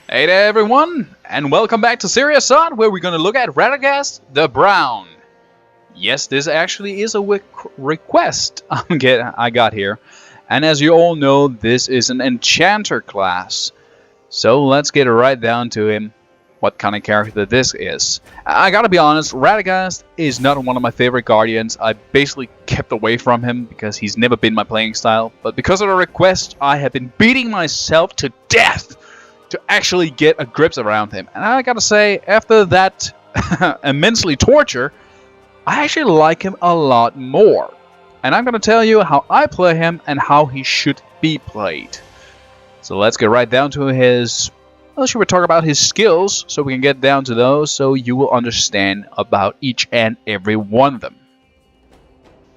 Hey there everyone, and welcome back to SiritsoD, where we're gonna look at Radagast the Brown. Yes, this actually is a request I got here, and as you all know, this is an enchanter class. So let's get right down to him, what kind of character this is. I gotta be honest, Radagast is not one of my favorite guardians. I basically kept away from him because he's never been my playing style, but because of the request, I have been beating myself to death to actually get a grips around him. And I gotta say, after that immensely torture, I actually like him a lot more. And I'm gonna tell you how I play him and how he should be played. So let's get right down to his... Well, should we talk about his skills so we can get down to those so you will understand about each and every one of them.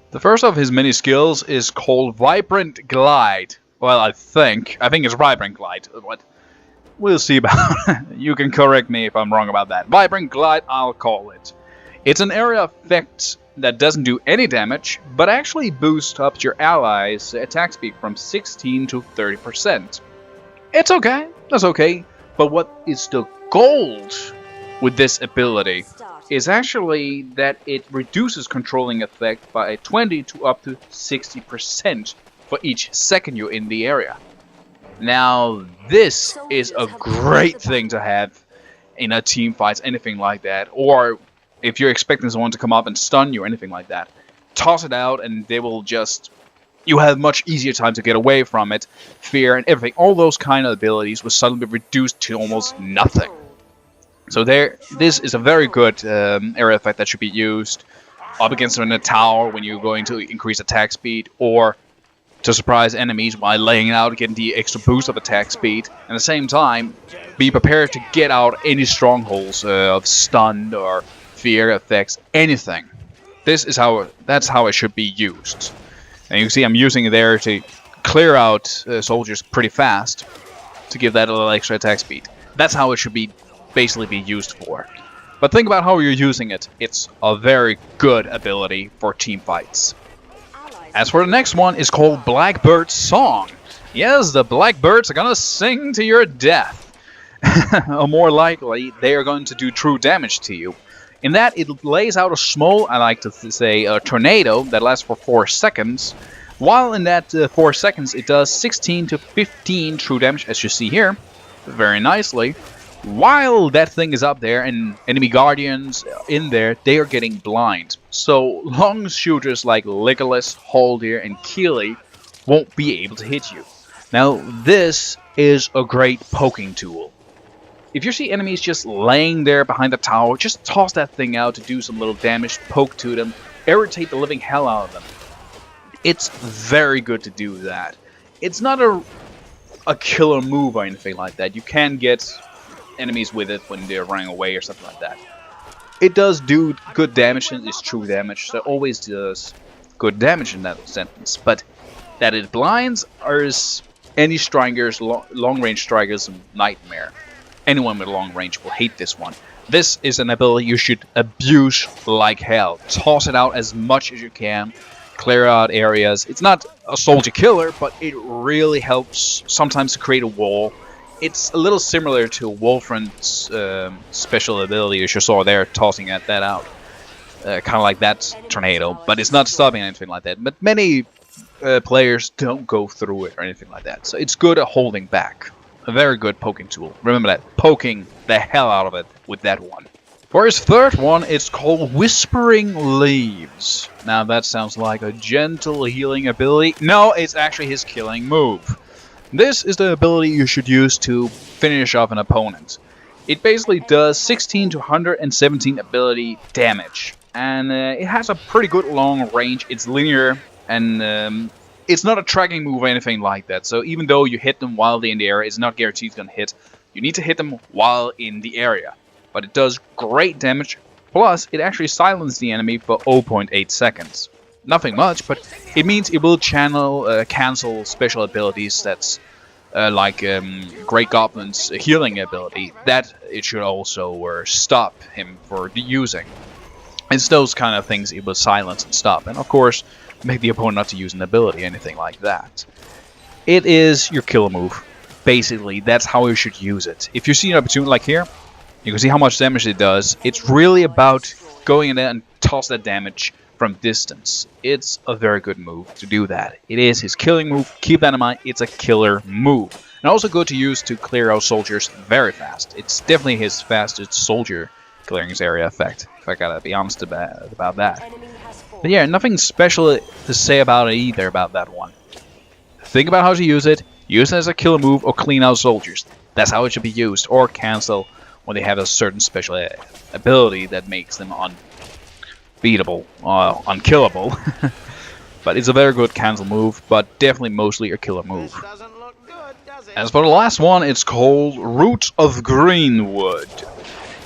The first of his many skills is called Vibrant Glide. Well, I think it's Vibrant Glide. What? We'll see about it. You can correct me if I'm wrong about that. Vibrant Glide, I'll call it. It's an area effect that doesn't do any damage, but actually boosts up your allies' attack speed from 16 to 30%. It's okay, that's okay, but what is the gold with this ability is actually that it reduces controlling effect by 20 to up to 60% for each second you're in the area. Now, this is a great thing to have in a team fight, anything like that. Or if you're expecting someone to come up and stun you or anything like that. Toss it out and they will just... You have much easier time to get away from it. Fear and everything. All those kind of abilities will suddenly be reduced to almost nothing. So this is a very good area effect that should be used up against in a tower when you're going to increase attack speed, or to surprise enemies by laying out, getting the extra boost of attack speed. And at the same time, be prepared to get out any strongholds of stun or fear effects, anything. That's how it should be used. And you can see I'm using it there to clear out soldiers pretty fast to give that a little extra attack speed. That's how it should be basically be used for. But think about how you're using it. It's a very good ability for team fights. As for the next one, is called Blackbird's Song. Yes, the blackbirds are gonna sing to your death. Or more likely, they are going to do true damage to you. In that, it lays out a small, I like to say, a tornado that lasts for 4 seconds. While in that 4 seconds, it does 16 to 15 true damage, as you see here, very nicely. While that thing is up there and enemy guardians in there, they are getting blind. So long shooters like Legolas, Haldir, and Keely won't be able to hit you. Now this is a great poking tool. If you see enemies just laying there behind the tower, just toss that thing out to do some little damage, poke to them, irritate the living hell out of them. It's very good to do that. It's not a killer move or anything like that. You can get enemies with it when they're running away or something like that. It does do good damage and it's true damage, so it always does good damage in that sentence. But that it blinds is any strikers, long-range strikers, a nightmare. Anyone with long range will hate this one. This is an ability you should abuse like hell. Toss it out as much as you can. Clear out areas. It's not a soldier killer, but it really helps sometimes to create a wall. It's a little similar to Wolfram's special ability, as you saw there, tossing that out. Kind of like that tornado, but it's not stopping anything like that. But many players don't go through it or anything like that, so it's good at holding back. A very good poking tool. Remember that, poking the hell out of it with that one. For his third one, it's called Whispering Leaves. Now that sounds like a gentle healing ability. No, it's actually his killing move. This is the ability you should use to finish off an opponent. It basically does 16 to 117 ability damage. And it has a pretty good long range. It's linear and it's not a tracking move or anything like that. So even though you hit them while they're in the area, it's not guaranteed it's going to hit. You need to hit them while in the area. But it does great damage. Plus, it actually silences the enemy for 0.8 seconds. Nothing much, but it means it will cancel special abilities that's like Great Goblin's healing ability. That it should also stop him for using. It's those kind of things it will silence and stop. And of course, make the opponent not to use an ability, anything like that. It is your killer move. basically, that's how you should use it. If you see an opportunity like here, you can see how much damage it does. It's really about going in there and toss that damage from distance. It's a very good move to do that. It is his killing move. Keep that in mind. It's a killer move. And also good to use to clear out soldiers very fast. It's definitely his fastest soldier clearing his area effect, if I gotta be honest about that. But yeah, nothing special to say about it either about that one. Think about how to use it as a killer move or clean out soldiers. That's how it should be used, or cancel when they have a certain special ability that makes them unbeatable, unkillable. But it's a very good cancel move, but definitely mostly a killer move. As for the last one, it's called Root of Greenwood.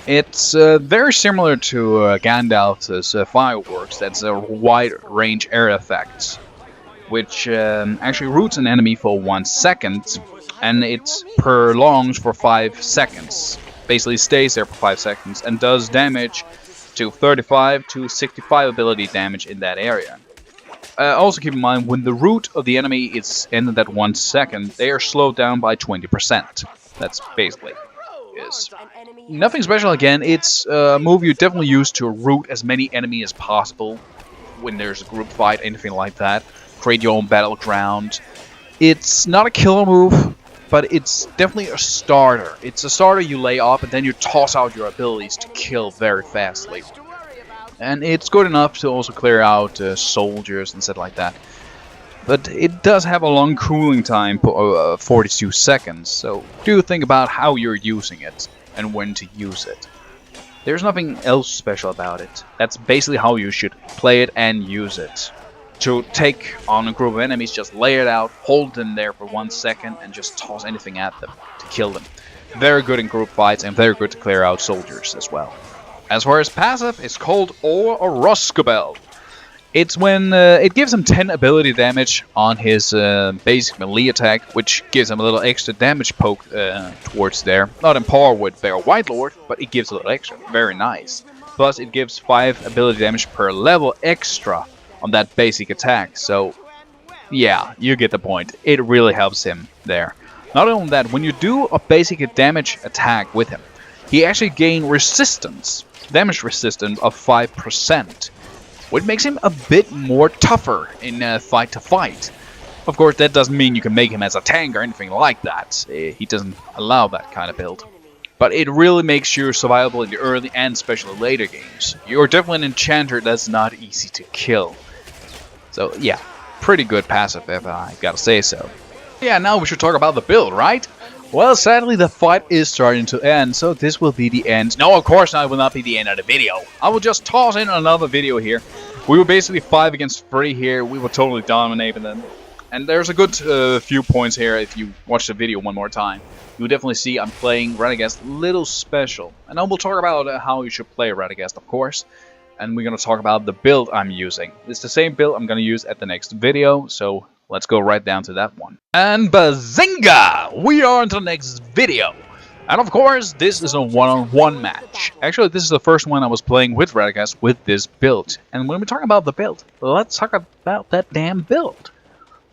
It's very similar to Gandalf's Fireworks. That's a wide range area effect, which actually roots an enemy for 1 second, and it prolongs for 5 seconds. Basically stays there for 5 seconds and does damage to 35 to 65 ability damage in that area. Also keep in mind, when the root of the enemy is ended at 1 second, they are slowed down by 20%. That's basically is. Nothing special again. It's a move you definitely use to root as many enemies as possible when there's a group fight, anything like that. Create your own battleground. It's not a killer move, but it's definitely a starter. It's a starter you lay off and then you toss out your abilities to kill very fastly. And it's good enough to also clear out soldiers and stuff like that. But it does have a long cooling time, 42 seconds, so do think about how you're using it and when to use it. There's nothing else special about it. That's basically how you should play it and use it. To take on a group of enemies, just lay it out, hold them there for 1 second, and just toss anything at them to kill them. Very good in group fights and very good to clear out soldiers as well. As far as passive, it's called Oroscobel. It's when it gives him 10 ability damage on his basic melee attack, which gives him a little extra damage poke towards there. Not in par with Bear White Lord, but it gives a little extra. Very nice. Plus, it gives 5 ability damage per level extra on that basic attack. So, yeah, you get the point. It really helps him there. Not only that, when you do a basic damage attack with him, he actually gains resistance, damage resistance of 5%. Which makes him a bit more tougher in fight to fight. Of course, that doesn't mean you can make him as a tank or anything like that. He doesn't allow that kind of build. But it really makes you survivable in the early and especially later games. You're definitely an enchanter that's not easy to kill. So yeah, pretty good passive if I gotta say so. Yeah, now we should talk about the build, right? Well, sadly the fight is starting to end, so this will be the end. No, of course not, it will not be the end of the video. I will just toss in another video here. We were basically 5 against 3 here. We were totally dominating them. And there's a good few points here if you watch the video one more time. You'll definitely see I'm playing Radagast little special. And then we'll talk about how you should play Radagast, of course. And we're going to talk about the build I'm using. It's the same build I'm going to use at the next video, so let's go right down to that one. And bazinga! We are on to the next video. And of course, this is a one-on-one match. Actually, this is the first one I was playing with Radagast with this build. And when we talk about the build, let's talk about that damn build.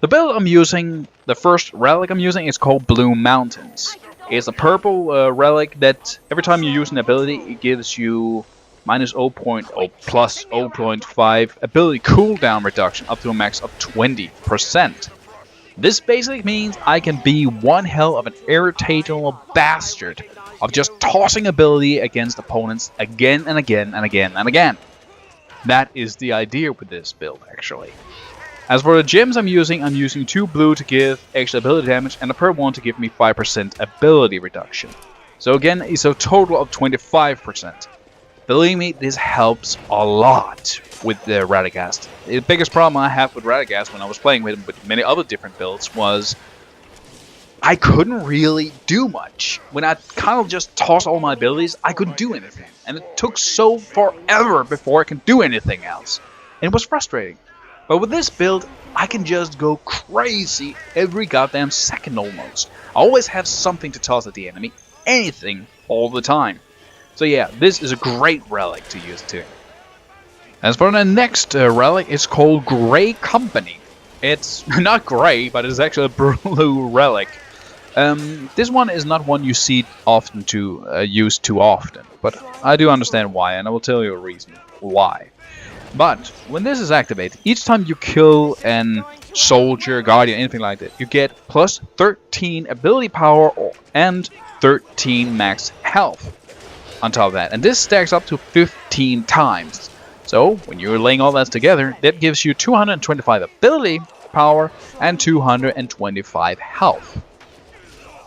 The build I'm using, the first relic I'm using, is called Blue Mountains. It's a purple relic that every time you use an ability, it gives you minus 0.0 plus 0.5 ability cooldown reduction up to a max of 20%. This basically means I can be one hell of an irritable bastard of just tossing ability against opponents again and again and again and again. That is the idea with this build, actually. As for the gems I'm using 2 blue to give extra ability damage and a purple one to give me 5% ability reduction. So again, it's a total of 25%. Believe me, this helps a lot with the Radagast. The biggest problem I had with Radagast when I was playing with him with many other different builds was I couldn't really do much. When I kind of just tossed all my abilities, I couldn't do anything. And it took so forever before I could do anything else. And it was frustrating. But with this build, I can just go crazy every goddamn second almost. I always have something to toss at the enemy. Anything, all the time. So yeah, this is a great relic to use too. As for the next relic, it's called Grey Company. It's not grey, but it's actually a blue relic. This one is not one you see often to use too often, but I do understand why, and I will tell you a reason why. But when this is activated, each time you kill an soldier, guardian, anything like that, you get plus 13 ability power and 13 max health on top of that. And this stacks up to 15 times. So when you're laying all that together, that gives you 225 ability power and 225 health.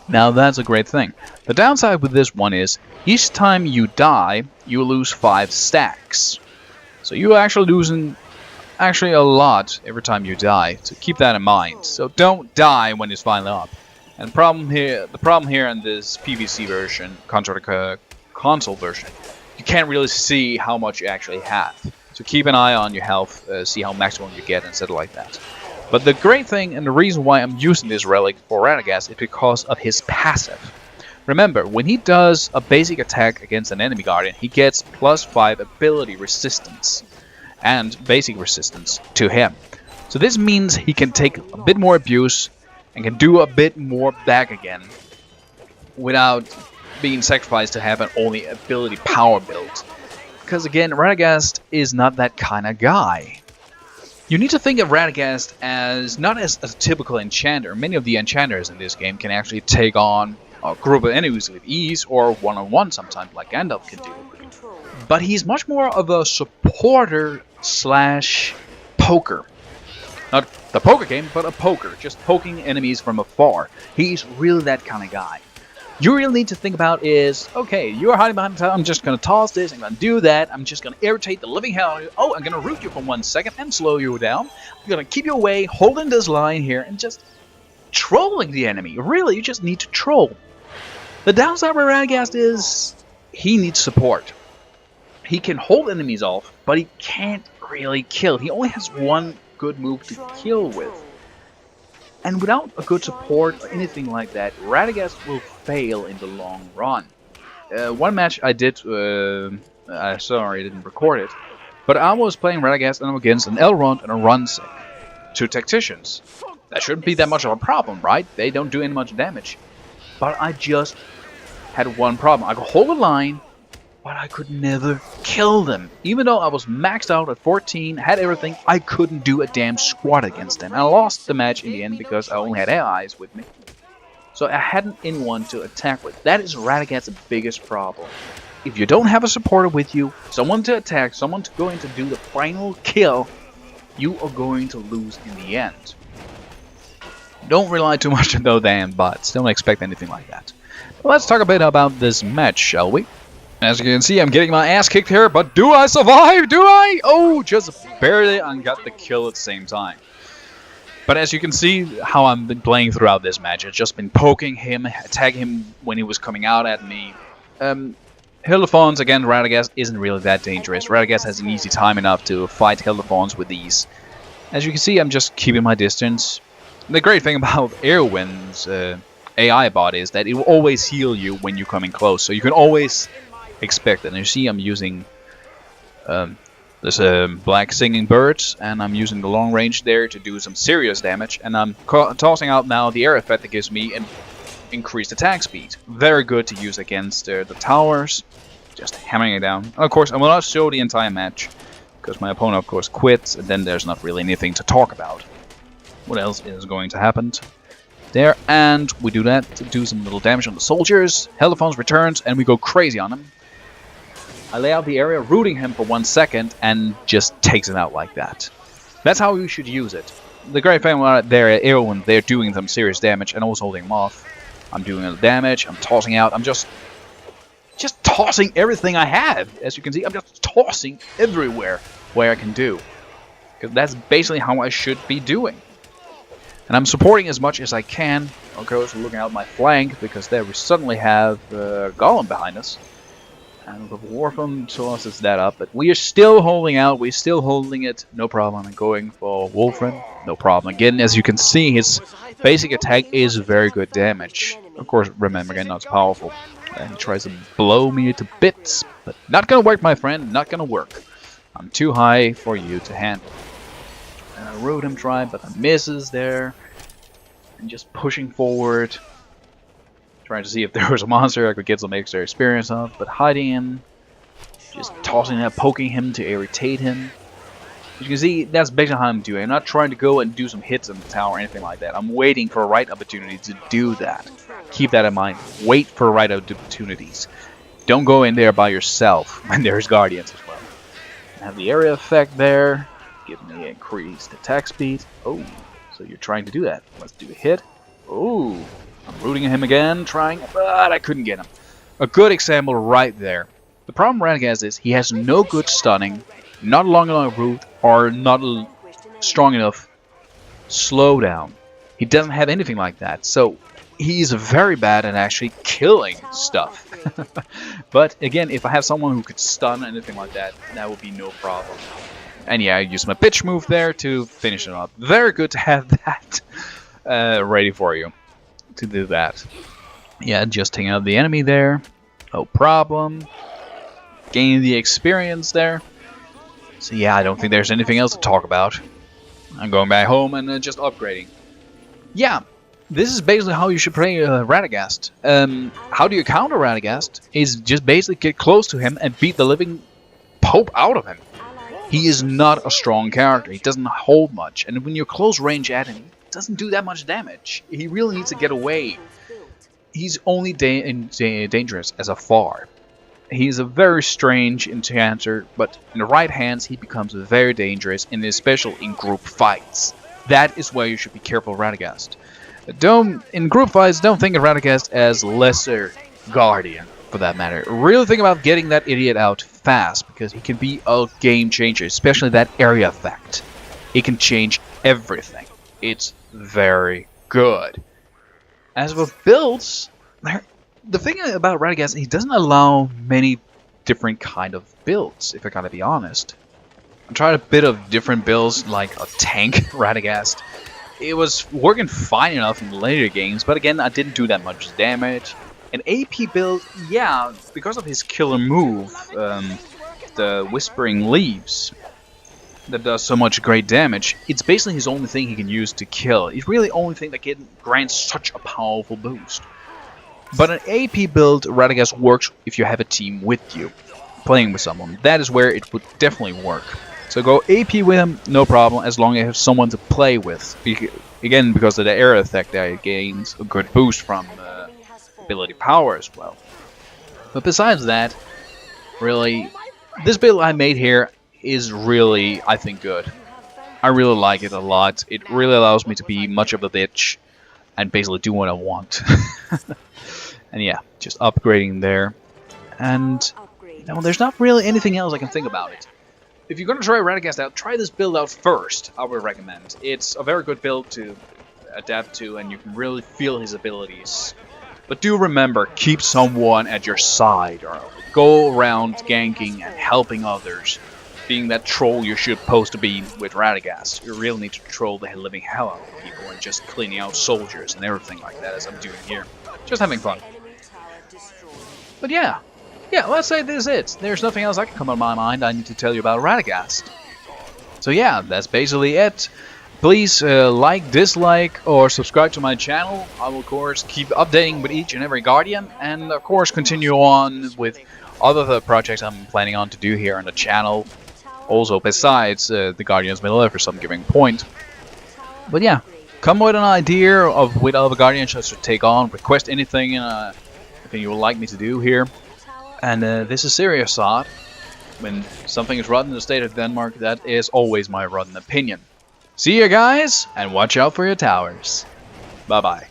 Now that's a great thing. The downside with this one is each time you die, you lose 5 stacks. So you're actually losing a lot every time you die. So keep that in mind. So don't die when it's finally up. And the problem here in this PVC version, console version, you can't really see how much you actually have. So keep an eye on your health, see how maximum you get and stuff like that. But the great thing and the reason why I'm using this relic for Radagast is because of his passive. Remember, when he does a basic attack against an enemy guardian, he gets plus 5 ability resistance and basic resistance to him. So this means he can take a bit more abuse and can do a bit more back again without being sacrificed to have an only ability power build. Because again, Radagast is not that kind of guy. You need to think of Radagast as not as a typical enchanter. Many of the enchanters in this game can actually take on a group of enemies with ease or one-on-one sometimes like Gandalf can do. But he's much more of a supporter slash poker. Not the poker game, but a poker. Just poking enemies from afar. He's really that kind of guy. You really need to think about is, okay, you're hiding behind the tower, I'm just going to toss this, I'm going to do that, I'm just going to irritate the living hell out of you. Oh, I'm going to root you for 1 second and slow you down. I'm going to keep you away, holding this line here, and just trolling the enemy. Really, you just need to troll. The downside with Radagast is he needs support. He can hold enemies off, but he can't really kill. He only has one good move to kill with. And without a good support or anything like that, Radagast will fail in the long run. One match I did, sorry I didn't record it, but I was playing Radagast and I'm against an Elrond and a Runsec. 2 tacticians. That shouldn't be that much of a problem, right? They don't do any much damage. But I just had one problem. I could hold a line, but I could never kill them. Even though I was maxed out at 14, had everything, I couldn't do a damn squat against them. I lost the match in the end because I only had allies with me. So I hadn't anyone to attack with. That is Radagast's biggest problem. If you don't have a supporter with you, someone to attack, someone to go in to do the final kill, you are going to lose in the end. Don't rely too much on those damn bots. Don't expect anything like that. But let's talk a bit about this match, shall we? As you can see, I'm getting my ass kicked here, but do I survive? Do I? Oh, just barely and got the kill at the same time. But as you can see how I've been playing throughout this match, I've just been poking him, attacking him when he was coming out at me. Hildefons against Radagast isn't really that dangerous. Radagast has an easy time enough to fight Hildefons with ease. As you can see, I'm just keeping my distance. The great thing about Eowyn's AI bot is that it will always heal you when you're coming close, so you can always expect it. And you see I'm using this black singing birds, and I'm using the long range there to do some serious damage, and I'm tossing out now the air effect that gives me an increased attack speed. Very good to use against the towers, just hammering it down. And of course I will not show the entire match because my opponent of course quits, and then there's not really anything to talk about. What else is going to happen there? And we do that to do some little damage on the soldiers. Hildefons returns and we go crazy on him. I lay out the area, rooting him for 1 second, and just takes it out like that. That's how you should use it. The great thing about there, Eowyn, they're doing some serious damage and always holding him off. I'm doing the damage, I'm tossing out, I'm just tossing everything I have. As you can see, I'm just tossing everywhere where I can do. Because that's basically how I should be doing. And I'm supporting as much as I can. Of course, looking out my flank, because there we suddenly have Gollum behind us. And the Warframe tosses that up, but we are still holding out, we're still holding it, no problem. I'm going for Wolfram, no problem. Again, as you can see, his basic attack is very good damage. Of course, remember, again, not powerful. And he tries to blow me to bits, but not gonna work, my friend, not gonna work. I'm too high for you to handle. And I rode him try, but I misses there. And just pushing forward. Trying to see if there was a monster I could get some extra experience of, but hiding him, just tossing him, poking him to irritate him. As you can see, that's basically how I'm doing. I'm not trying to go and do some hits in the tower or anything like that. I'm waiting for a right opportunity to do that. Keep that in mind. Wait for right opportunities. Don't go in there by yourself when there's guardians as well. I have the area effect there. Give me increased attack speed. Oh, so you're trying to do that. Let's do a hit. Oh, I'm rooting at him again, trying, but I couldn't get him. A good example right there. The problem with Radagast is he has no good stunning, not long enough root, or not strong enough slowdown. He doesn't have anything like that, so he's very bad at actually killing stuff. But again, if I have someone who could stun anything like that, that would be no problem. And yeah, I use my pitch move there to finish it up. Very good to have that ready for you to do that. Yeah, just taking out the enemy there. No problem. Gaining the experience there. So yeah, I don't think there's anything else to talk about. I'm going back home and just upgrading. Yeah, this is basically how you should play Radagast. How do you counter Radagast? Is just basically get close to him and beat the living Pope out of him. He is not a strong character. He doesn't hold much. And when you're close range at him, he doesn't do that much damage. He really needs to get away. He's only dangerous as afar. He's a very strange enchanter, but in the right hands he becomes very dangerous, and especially in group fights. That is where you should be careful of Radagast. In group fights, don't think of Radagast as lesser guardian, for that matter. Really think about getting that idiot out fast, because he can be a game changer, especially that area effect. It can change everything. It's very good. As for builds, the thing about Radagast, he doesn't allow many different kind of builds, if I gotta be honest. I tried a bit of different builds, like a tank Radagast. It was working fine enough in later games, but again, I didn't do that much damage. An AP build, yeah, because of his killer move, the Whispering Leaves, that does so much great damage, it's basically his only thing he can use to kill. It's really the only thing that can grant such a powerful boost. But an AP build, Radagast works if you have a team with you, playing with someone. That is where it would definitely work. So go AP with him, no problem, as long as you have someone to play with. Again, because of the area effect there, it gains a good boost from ability power as well. But besides that, really, this build I made here is really, I think, good. I really like it a lot. It really allows me to be much of a bitch and basically do what I want. And yeah, just upgrading there. And there's not really anything else I can think about it. If you're going to try Radagast out, try this build out first, I would recommend. It's a very good build to adapt to, and you can really feel his abilities. But do remember, keep someone at your side, or go around ganking and helping others. Being that troll you're supposed to be with Radagast. You really need to troll the living hell out of people and just cleaning out soldiers and everything like that, as I'm doing here. Just having fun. But yeah, let's say this is it. There's nothing else that can come on my mind I need to tell you about Radagast. So yeah, that's basically it. Please like, dislike, or subscribe to my channel. I will, of course, keep updating with each and every Guardian, and of course continue on with other projects I'm planning on to do here on the channel. Also, besides the Guardians Middle Earth for some given point. But yeah, come with an idea of what other Guardians I should take on. Request anything you would like me to do here. And this is SiritsoD. When something is rotten in the state of Denmark, that is always my rotten opinion. See you guys, and watch out for your towers. Bye bye.